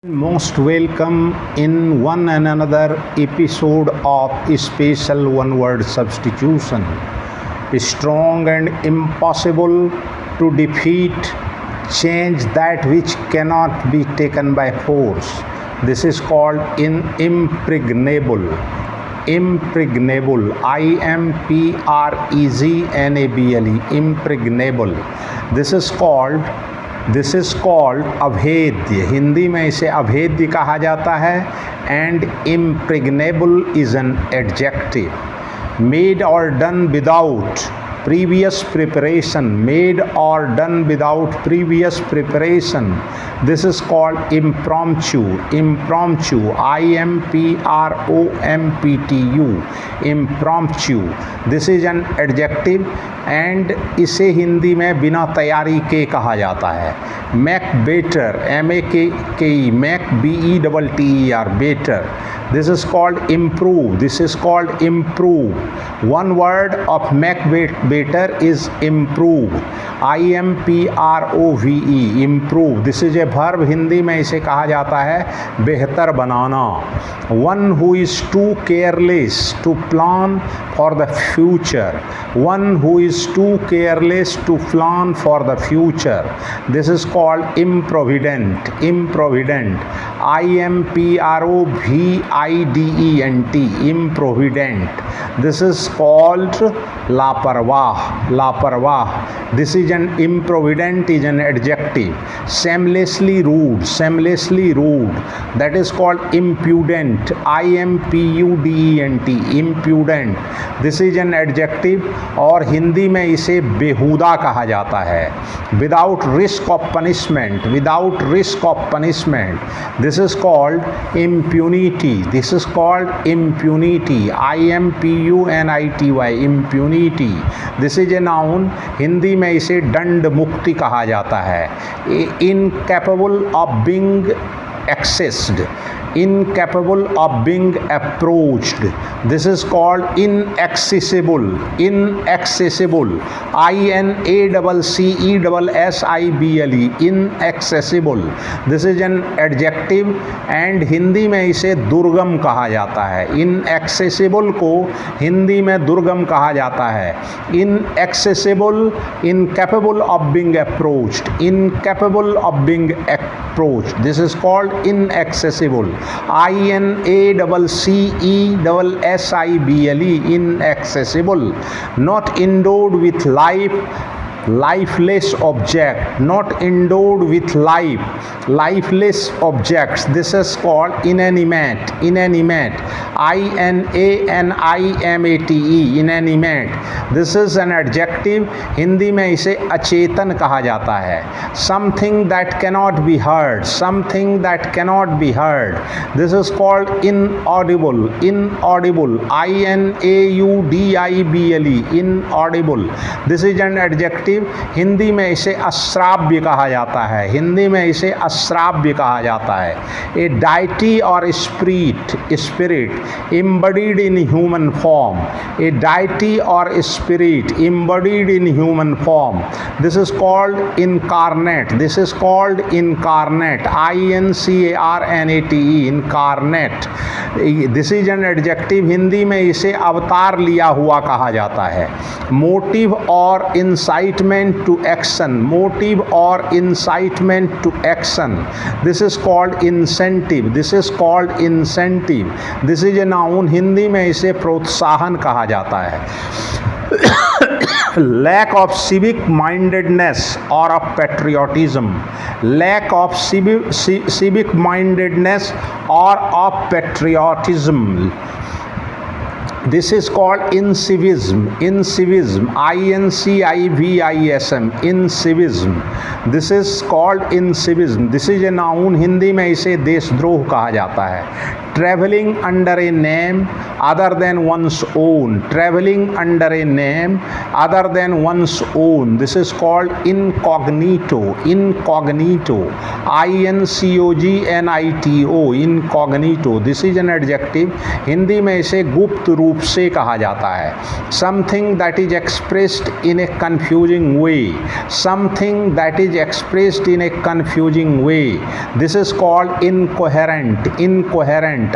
Most welcome in one and another episode of Special One Word Substitution. Strong and impossible to defeat, change that which cannot be taken by force. This is called impregnable. Impregnable. I-M-P-R-E-G-N-A-B-L-E. Impregnable. This is called अभेद्य. हिंदी में इसे अभेद्य कहा जाता है. And impregnable is an adjective. Made or done without previous preparation. Made or done without previous preparation. This is called impromptu. Impromptu. I-M-P-R-O-M-P-T-U. Impromptu. This is an adjective and इसे हिंदी में बिना तैयारी के कहा जाता है. Make better. M-A-K-E. Make B-E-T-T-E-R. Better. This is called improve. This is called improve. One word of make better is improve. I-M-P-R-O-V-E. Improve. This is a verb. Hindi में इसे कहा जाता है बेहतर बनाना. One who is too careless to plan for the future. One who is too careless to plan for the future. This is called improvident. Improvident. I-M-P-R-O-V-I-D-E-N-T. Improvident. This is called लापरवाह. लापरवाह. This is an improvident is an adjective. Shamelessly rude. Shamelessly rude. That is called impudent. I-M-P-U-D-E-N-T. Impudent. This is an adjective और हिंदी में इसे बेहुदा कहा जाता है. Without risk of punishment. Without risk of punishment. This is called impunity. This is called impunity. I-M-P-U-N-I-T-Y. Impunity. This is a noun. Hindi में इसे दंड मुक्ति कहा जाता है. Incapable of being accessed. Incapable of being approached. This is called inaccessible. Inaccessible. I-N-A-C-C-E-S-S-I-B-L-E. Inaccessible. This is an adjective and Hindi में इसे दुर्गम कहा जाता है. Inaccessible को हिंदी में दुर्गम कहा जाता है. Inaccessible. Incapable of being approached. Incapable of being approached. This is called inaccessible. I-N-A-C-C-E-S-S-I-B-L-E. Inaccessible. Not endowed with life. Lifeless object. Not endowed with life. Lifeless objects. This is called inanimate. Inanimate. I-N-A-N-I-M-A-T-E. Inanimate. This is an adjective. Hindi में इसे अचेतन कहा जाता है. Something that cannot be heard. Something that cannot be heard. This is called inaudible. Inaudible. I-N-A-U-D-I-B-L-E. Inaudible. This is an adjective. Hindi में इसे अश्राव्य कहा जाता है. हिंदी में इसे अश्राव्य कहा जाता है. ए डाइटी और spirit embodied in human form. A deity or spirit embodied in human form. This is called incarnate. This is called incarnate. I-N-C-A-R-N-A-T-E. Incarnate. This is an adjective. Hindi में इसे अवतार लिया हुआ कहा जाता है. Motive or incitement to action. Motive or incitement to action. This is called incentive. This is called incentive. This is a noun. Hindi में इसे प्रोत्साहन कहा जाता है. Lack of civic mindedness or of patriotism. Lack of civic mindedness or of patriotism. This is called incivism. Incivism. I-N-C-I-V-I-S-M. Incivism. This is called incivism. This is a noun. Hindi में इसे देशद्रोह कहा जाता है. traveling under a name other than one's own, traveling under a name other than one's own. This is called incognito, incognito, incognito, incognito. This is an adjective. Hindi में इसे गुप्त रूप से कहा जाता है. Something that is expressed in a confusing way, something that is expressed in a confusing way. This is called incoherent, incoherent,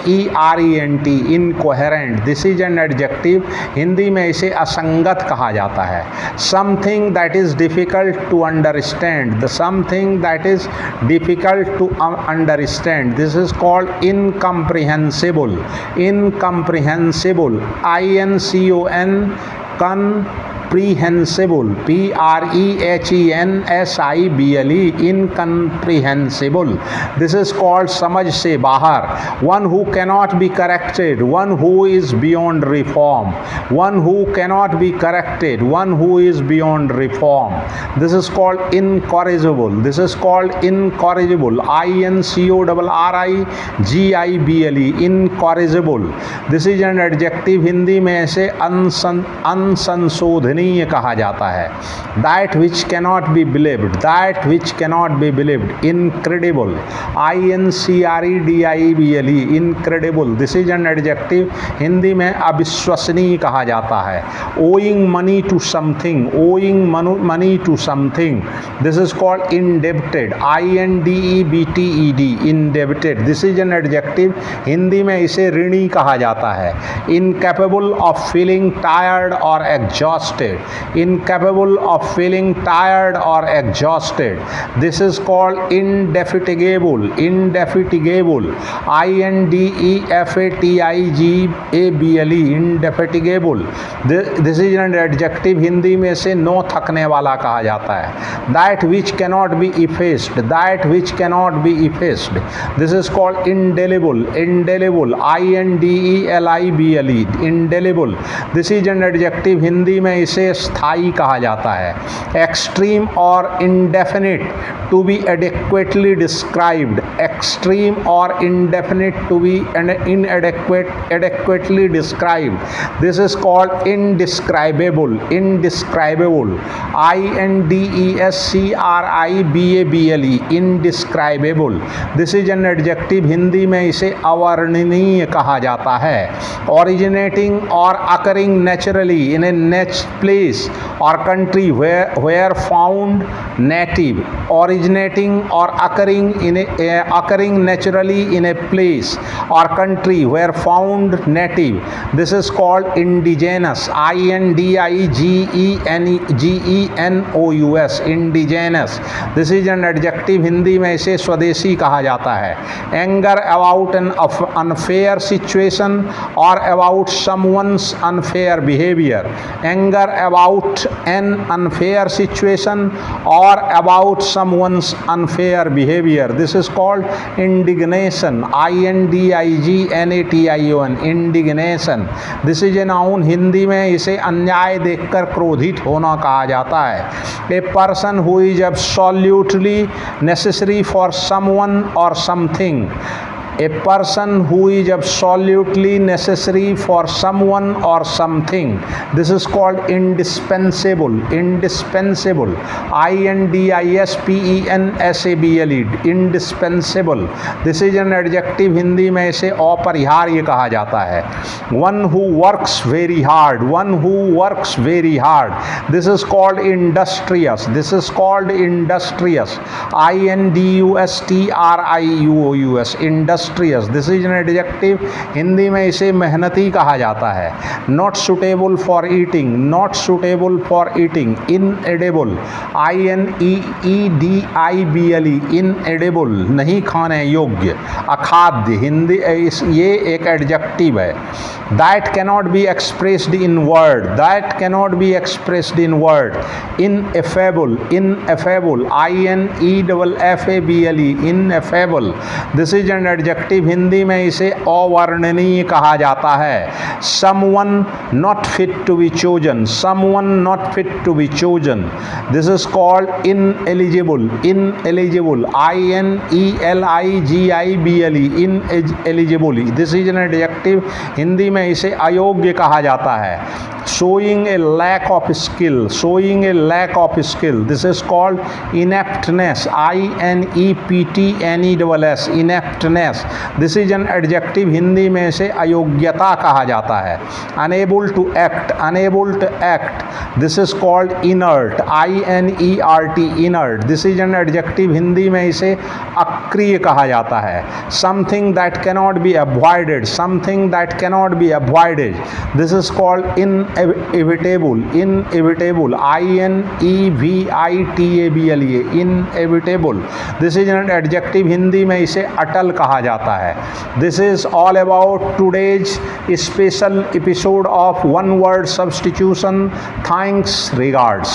incoherent, incoherent. This is an adjective. Hindi में इसे असंगत कहा जाता है. Something that is difficult to understand, the something that is difficult to understand. This is called incomprehensible, incomprehensible, comprehensible, prehensible, incomprehensible. This is called समझ से बाहर, one who cannot be corrected, one who is beyond reform, one who cannot be corrected, one who is beyond reform. This is called incorrigible, this is called incorrigible, incorrigible, incorrigible. This is an adjective. Hindi में इसे अनसंशोधनीय कहा जाता है. That which cannot be believed, that which cannot be believed, incredible, incredible, incredible. This is an adjective. Hindi में अविश्वसनीय कहा जाता है. Owing money to something, owing money to something. This is called indebted, indebted, indebted. This is an adjective. Hindi में इसे ऋणी कहा जाता है. Incapable of feeling tired or exhausted, incapable of feeling tired or exhausted. This is called indefatigable, indefatigable, indefatigable, indefatigable. This is an adjective. Hindi में से no थकने वाला कहा जाता है. That which cannot be effaced, that which cannot be effaced. This is called indelible, indelible, indelible, indelible. This is an adjective. Hindi में इसे स्थायी कहा जाता है. Extreme or indefinite, to be adequately described, extreme or indefinite, to be adequately described. This is called indescribable, indescribable, indescribable, indescribable. This is an adjective. Hindi में इसे अवर्णनीय कहा जाता है. Originating or occurring naturally in a place or country where found native, originating or occurring naturally in a place or country where found native. This is called indigenous, indigenous, indigenous. This is an adjective. Hindi में इसे स्वदेशी कहा जाता है. Anger about an unfair situation or about someone's unfair behavior, anger about an unfair situation or about someone's unfair behavior. This is called indignation, indignation, indignation. This is a noun. Hindi में इसे अन्याय देखकर क्रोधित होना कहा जाता है. A person who is absolutely necessary for someone or something, a person who is absolutely necessary for someone or something. This is called indispensable, indispensable, indispensable, indispensable. This is an adjective. Hindi में इसे अपरिहार्य कहा जाता है. One who works very hard, one who works very hard. This is called industrious, this is called industrious, industrious, industrious. This is an adjective. Hindi में इसे मेहनती कहा जाता है. Not suitable for eating, not suitable for eating, inedible, inedible, inedible, नहीं खाने योग्य, अखाद्य. हिंदी ये एक एडजेक्टिव है. That cannot be expressed in word, that cannot be expressed in word. Ineffable, ineffable, ineffable, ineffable. This is an adjective. Adjective Hindi में इसे अवर्णनीय कहा जाता है। Someone not fit to be chosen, someone not fit to be chosen, this is called ineligible, ineligible, INELIGIBLE, ineligible, this is an adjective Hindi में इसे अयोग्य कहा जाता है। showing a lack of skill, showing a lack of skill, this is called ineptness, INEPTNESS, ineptness, this is an adjective Hindi में इसे अयोग्यता कहा जाता है। unable to act, unable to act, this is called inert, INERT, inert, this is an adjective Hindi में इसे अक्रिय कहा जाता है। something that cannot be avoided, something that cannot be avoided, this is called inevitable, inevitable, INEVITABLE, inevitable, this is an adjective Hindi में इसे अटल कहा जाता है। This is all about today's special episode of one word substitution. Thanks, regards.